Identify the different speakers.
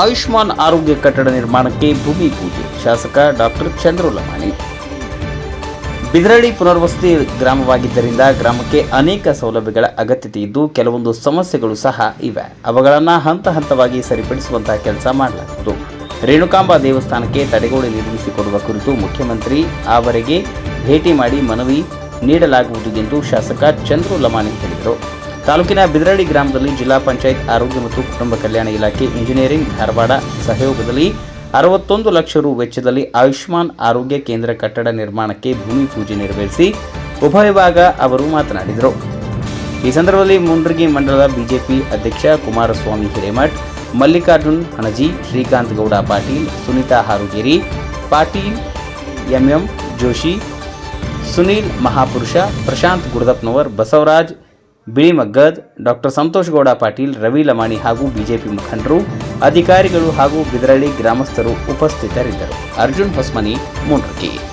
Speaker 1: ಆಯುಷ್ಮಾನ್ ಆರೋಗ್ಯ ಕಟ್ಟಡ ನಿರ್ಮಾಣಕ್ಕೆ ಭೂಮಿ ಪೂಜೆ ಶಾಸಕ ಡಾಕ್ಟರ್ ಚಂದ್ರು ಲಮಾಣಿ. ಬಿದರಳ್ಳಿ ಪುನರ್ವಸತಿ ಗ್ರಾಮವಾಗಿದ್ದರಿಂದ ಗ್ರಾಮಕ್ಕೆ ಅನೇಕ ಸೌಲಭ್ಯಗಳ ಅಗತ್ಯತೆ ಇದ್ದು ಕೆಲವೊಂದು ಸಮಸ್ಯೆಗಳು ಸಹ ಇವೆ. ಅವುಗಳನ್ನು ಹಂತ ಹಂತವಾಗಿ ಸರಿಪಡಿಸುವಂತಹ ಕೆಲಸ ಮಾಡಲಾಗುವುದು. ರೇಣುಕಾಂಬ ದೇವಸ್ಥಾನಕ್ಕೆ ತಡೆಗೋಡೆ ನಿರ್ಮಿಸಿಕೊಡುವ ಕುರಿತು ಮುಖ್ಯಮಂತ್ರಿ ಅವರಿಗೆ ಭೇಟಿ ಮಾಡಿ ಮನವಿ ನೀಡಲಾಗುವುದು ಎಂದು ಶಾಸಕ ಚಂದ್ರು ಲಮಾಣಿ ಹೇಳಿದರು. ತಾಲೂಕಿನ ಬಿದರಳ್ಳಿ ಗ್ರಾಮದಲ್ಲಿ ಜಿಲ್ಲಾ ಪಂಚಾಯತ್ ಆರೋಗ್ಯ ಮತ್ತು ಕುಟುಂಬ ಕಲ್ಯಾಣ ಇಲಾಖೆ ಇಂಜಿನಿಯರಿಂಗ್ ಧಾರವಾಡ ಸಹಯೋಗದಲ್ಲಿ 61 ಲಕ್ಷ ರು ವೆಚ್ಚದಲ್ಲಿ ಆಯುಷ್ಮಾನ್ ಆರೋಗ್ಯ ಕೇಂದ್ರ ಕಟ್ಟಡ ನಿರ್ಮಾಣಕ್ಕೆ ಭೂಮಿ ಪೂಜೆ ನೆರವೇರಿಸಿ ಉಭಯಭಾಗ ಅವರು ಮಾತನಾಡಿದರು. ಈ ಸಂದರ್ಭದಲ್ಲಿ ಮುಂಡ್ರಗಿ ಮಂಡಲದ ಬಿಜೆಪಿ ಅಧ್ಯಕ್ಷ ಕುಮಾರಸ್ವಾಮಿ ಹಿರೇಮಠ್, ಮಲ್ಲಿಕಾರ್ಜುನ್ ಹಣಜಿ, ಶ್ರೀಕಾಂತ್ ಗೌಡ ಪಾಟೀಲ್, ಸುನೀತಾ ಹಾರುಗೇರಿ ಪಾಟೀಲ್, ಎಂಎಂ ಜೋಶಿ, ಸುನೀಲ್ ಮಹಾಪುರುಷ, ಪ್ರಶಾಂತ್ ಗುಡದಪ್ಪನವರ್, ಬಸವರಾಜ್ ಬಿಳಿಮಗ್ಗದ್, ಡಾಕ್ಟರ್ ಸಂತೋಷ್ ಗೌಡ ಪಾಟೀಲ್, ರವಿ ಲಮಾಣಿ ಹಾಗೂ ಬಿಜೆಪಿ ಮುಖಂಡರು, ಅಧಿಕಾರಿಗಳು ಹಾಗೂ ಬಿದರಳ್ಳಿ ಗ್ರಾಮಸ್ಥರು ಉಪಸ್ಥಿತರಿದ್ದರು. ಅರ್ಜುನ್ ಹೊಸ್ಮನಿ, ಮುಂಡ್ರಗಿ.